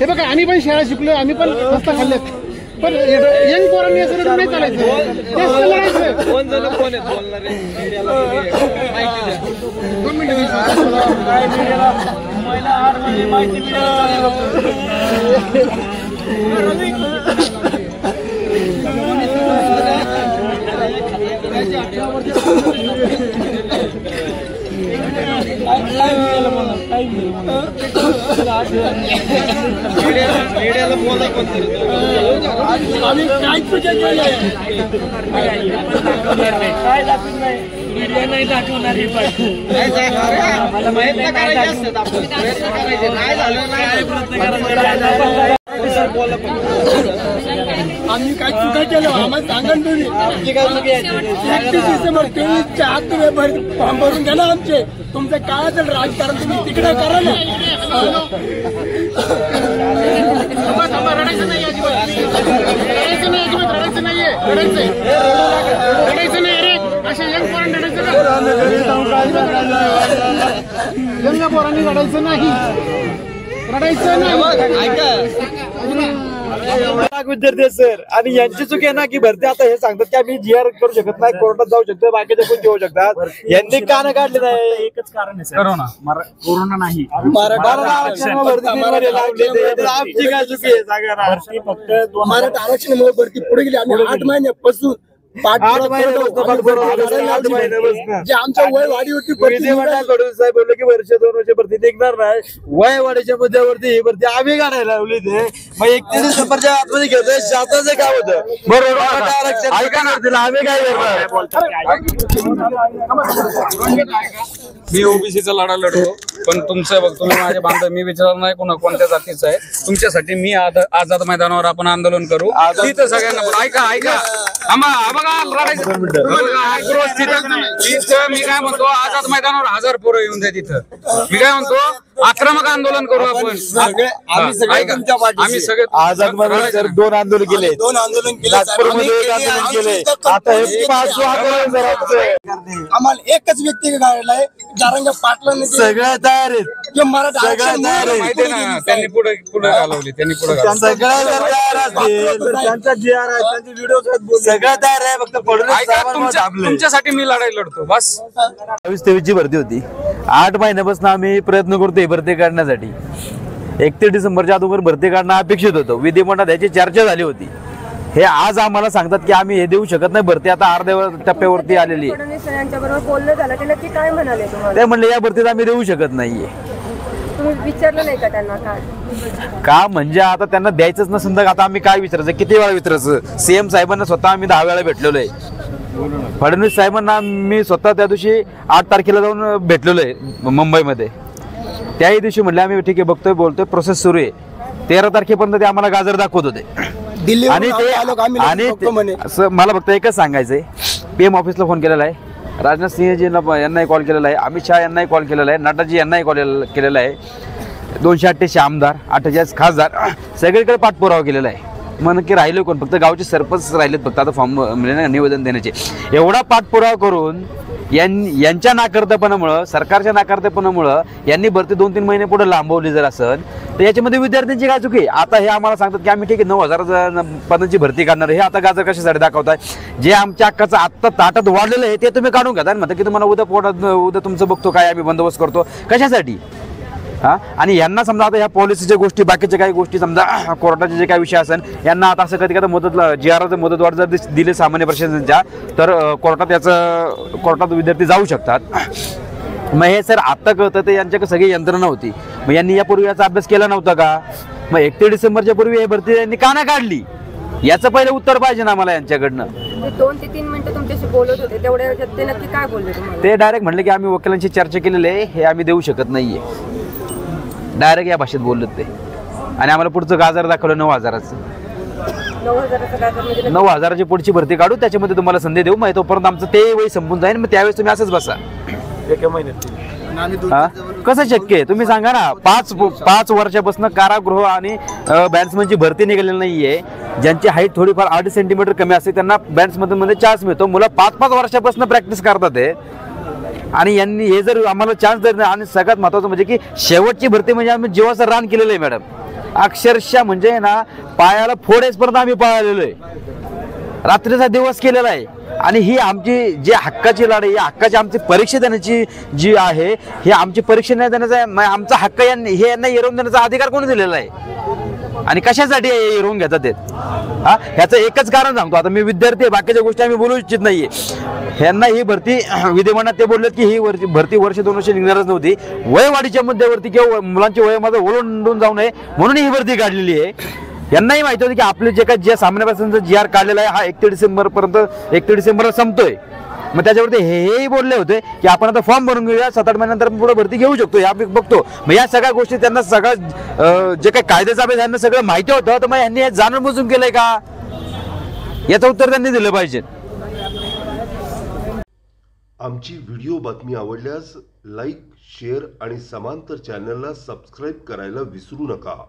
हे बघा आम्ही पण शाळा शिकलो, आम्ही पण रस्ता खाल्ले, पण यंग पोरांनी असं नाही चालायचं, जास्त लढायचं. कोण जण कोण आहेत बोलणारे मीडियाला बोला आम्ही काय पूजा केली काय दाखवून नाही, मीडिया नाही दाखवणार हे पण मला माहित नाही करायचे असतात आपण प्रयत्न करायचे, नाही झालं नाही आम्ही काय चुका केलं आम्हाला सांगा तुम्ही. च्या आत तुम्ही फॉर्म भरून घ्या ना आमचे, तुमचं काय असेल राजकारण तुम्ही तिकडे करा ना. रडायचं नाही अजिबात, रडायचं नाही अजिबात, रडायचं नाहीये, रडायचं नाही रे. अशा यंग पोरांनी रडायचं ना, यंग पोरांनी रडायचं नाही, रडायचं नाही. विद्यार्थी सर आणि यांची चूक आहे ना की भरती आता हे सांगतात की आम्ही जीआर करू शकत नाही, कोर्टात जाऊ शकतो, बाकीचे पण घेऊ शकतात. यांनी का नाही काढले नाही? एकच कारण आहे कोरोना नाही. मराठा आमची काय चुकी आहे सांगा. फक्त मराठा आरक्षणामुळे भरती पुढे गेली. आम्ही 8 महिन्यापासून जे आमच्या वय वाढी होती साहेब बोलले की वर्ष 2 वर्ष भरती निघणार नाही, वय वाढीच्या मुद्द्यावरती ही भरती आम्ही काढायला लावली. ते मग 31 डिसेंबरच्या आतमध्ये घेतोय शासनाचं काय होतं बरोबर आरक्षण आम्ही काय करणार. मी ओबीसीचा लढा लढतो, पण तुमचं बघ तुम्ही माझे बांधव, मी विचारणार नाही कोणत्या जातीचं आहे. तुमच्यासाठी मी आझाद मैदानावर आपण आंदोलन करू तिथं सगळ्यांना. पण ऐका मी काय म्हणतो आझाद मैदानावर 1000 पोरं येऊन द्या तिथं. मी काय म्हणतो आक्रमक आंदोलन करू आपण. आम्ही सगळे आझाद मैदानावर 2 आंदोलन केले, 2 आंदोलन केले, नागपूरमध्ये 1 आंदोलन केले, आता हे 5 आंदोलन. आम्हाला एकच व्यक्ती काढलाय जारंग पाटलांनी, सगळ्या तयार आहेत, मराठा माहिती ना त्यांनी पुढे घालवली, त्यांनी पुढे सगळ्या तयार असतील, त्यांचा जीआर आहे, त्यांचे व्हिडिओ सगळं तयार आहे. फक्त तुमच्यासाठी मी लढाई लढतो बस. 22-23 ची भरती होती. 8 महिन्यापासून आम्ही प्रयत्न करतोय भरती काढण्यासाठी. 31 डिसेंबरच्या अगोदर भरती काढणं अपेक्षित होतं. विधिमंडळात याची चर्चा झाली होती. हे आज आम्हाला सांगतात की आम्ही हे देऊ शकत नाही, भरती आता अर्ध्या टप्प्यावरती आलेली आहे. ते म्हणले या भरतीत आम्ही देऊ शकत नाहीये. विचारलं नाही का त्यांना का म्हणजे आता त्यांना द्यायचंच नसून तर आता आम्ही काय विचारायचं, किती वेळा विचारायचं. सीएम साहेबांना स्वतः आम्ही 10 वेळा भेटलेलो आहे. फडणवीस साहेबांना मी स्वतः त्या दिवशी 8 तारखेला जाऊन भेटलेलो आहे मुंबईमध्ये. त्याही दिवशी म्हणले आम्ही ठीक आहे बघतोय बोलतोय प्रोसेस सुरू आहे. 13 तारखेपर्यंत ते आम्हाला गाजर दाखवत होते. आणि मला फक्त एकच सांगायचंय, पीएम ऑफिसला फोन केलेला आहे, राजनाथ सिंह यांनाही कॉल केलेला आहे, अमित शहा यांनाही कॉल केलेला आहे, नड्डाजी यांनाही कॉल केलेला आहे, 288 आमदार, 48 खासदार, सगळीकडे पाठपुरावा केलेला आहे. मग नक्की राहिले कोण? फक्त गावचे सरपंच राहिलेत फक्त आता फॉर्म म्हणजे निवेदन देण्याचे. एवढा पाठपुरावा करून यांच्या नाकर्तेपणामुळं, सरकारच्या नाकर्तेपणामुळं यांनी भरती 2-3 महिने पुढे लांबवली जर असेल तर याच्यामध्ये विद्यार्थ्यांची काय चुकी? आता हे आम्हाला सांगतात की आम्ही ठीक आहे 9000 पदांची भरती काढणार. हे आता गाजर कशासाठी दाखवताय? जे आमच्या हक्काचं आत्ता ताटात वाढलेलं आहे ते तुम्ही काढून घ्या. म्हणतात की तुम्हाला उद्या तुमचं बघतो काय आम्ही बंदोबस्त करतो, कशासाठी? हां, आणि यांना समजा आता ह्या पॉलिसीच्या गोष्टी, बाकीच्या काही गोष्टी समजा कोर्टाचे जे काही विषय असेल, यांना आता असं कधी मुदतला जीआरचं मुदतवाढ जर दिले सामान्य प्रशासनाच्या तर कोर्टात विद्यार्थी जाऊ शकतात. मग हे सर आत्ता कळतं तर यांच्याकडे सगळी यंत्रणा होती. मग यांनी यापूर्वी याचा अभ्यास केला नव्हता का? मग 31 डिसेंबरच्या पूर्वी हे भरती यांनी का नाही काढली? याचं पहिलं उत्तर पाहिजे ना आम्हाला यांच्याकडनं. 2 ते 3 मिनिटं तुमच्याशी बोलत होते, तेवढ्या ते नक्की काय बोलले तुम्हाला? ते डायरेक्ट म्हणले की आम्ही वकिलांशी चर्चा केलेली आहे, हे आम्ही देऊ शकत नाहीये. डायरेक्ट या भाषेत बोलत ते. आणि आम्हाला पुढचं गाजर दाखवलं 9000चं. 9000ची पुढची भरती काढू, त्याच्यामध्ये तुम्हाला संधी देऊ. मग तोपर्यंत आमचं ते वय संपून जाईल. मग त्यावेळेस तुम्ही असंच बसा. कसं शक्य आहे तुम्ही सांगा ना? 5 वर्षापासून कारागृह आणि बॅट्समनची भरती निघालेली नाहीये. ज्यांची हाईट थोडीफार 8 सेंटीमीटर कमी असते त्यांना बॅट्समन मध्ये चान्स मिळतो. मुलं 5-5 वर्षापासून प्रॅक्टिस करतात आहे. आणि यांनी हे जर आम्हाला चान्स देत नाही, आणि सगळ्यात महत्त्वाचं म्हणजे की शेवटची भरती म्हणजे आम्ही जीवाचं रान केलेलं आहे मॅडम. अक्षरशः म्हणजे ना पायाला फोडेसपर्यंत आम्ही पळालेलो आहे, रात्रीचा दिवस केलेला आहे. आणि ही आमची जी हक्काची लढाई, हक्काची आमची परीक्षा देण्याची जी आहे, ही आमची परीक्षा नाही देण्याचा आमचा हक्क हे यांना एरवून देण्याचा अधिकार कोणी दिलेला आहे आणि कशासाठी एरवून घेतात ते? हा, ह्याचं एकच कारण सांगतो. आता मी विद्यार्थी आहे, बाकीच्या गोष्टी आम्ही बोलू इच्छित नाहीये. ह्यांना ही भरती विधिमंडळात ते बोललेत की ही भरती वर्ष 2 वर्ष निघणारच नव्हती, वयवाढीच्या मध्यवर्ती किंवा मुलांची वयामध्ये ओलांडून जाऊ नये म्हणून ही भरती काढलेली आहे. यांनाही माहिती होती की आपले जे काही जे सामन्यापासूनचा GR काढलेला आहे हा 31 डिसेंबरला संपतोय. मग त्याच्यावरती हेही बोलले होते की आपण आता फॉर्म भरून घेऊया, 7-8 महिन्यानंतर पुढे भरती घेऊ शकतो. या बघतो मग या सगळ्या गोष्टी त्यांना सगळं जे काही कायद्याचा अभ्यास यांना सगळं माहिती होतं, तर मग यांनी हे जाणून बुजून केलंय का, याचं उत्तर त्यांनी दिलं पाहिजे. आमची व्हिडिओ बातमी आवडल्यास लाईक, शेअर आणि समांतर चॅनलला सबस्क्राईब करायला विसरू नका.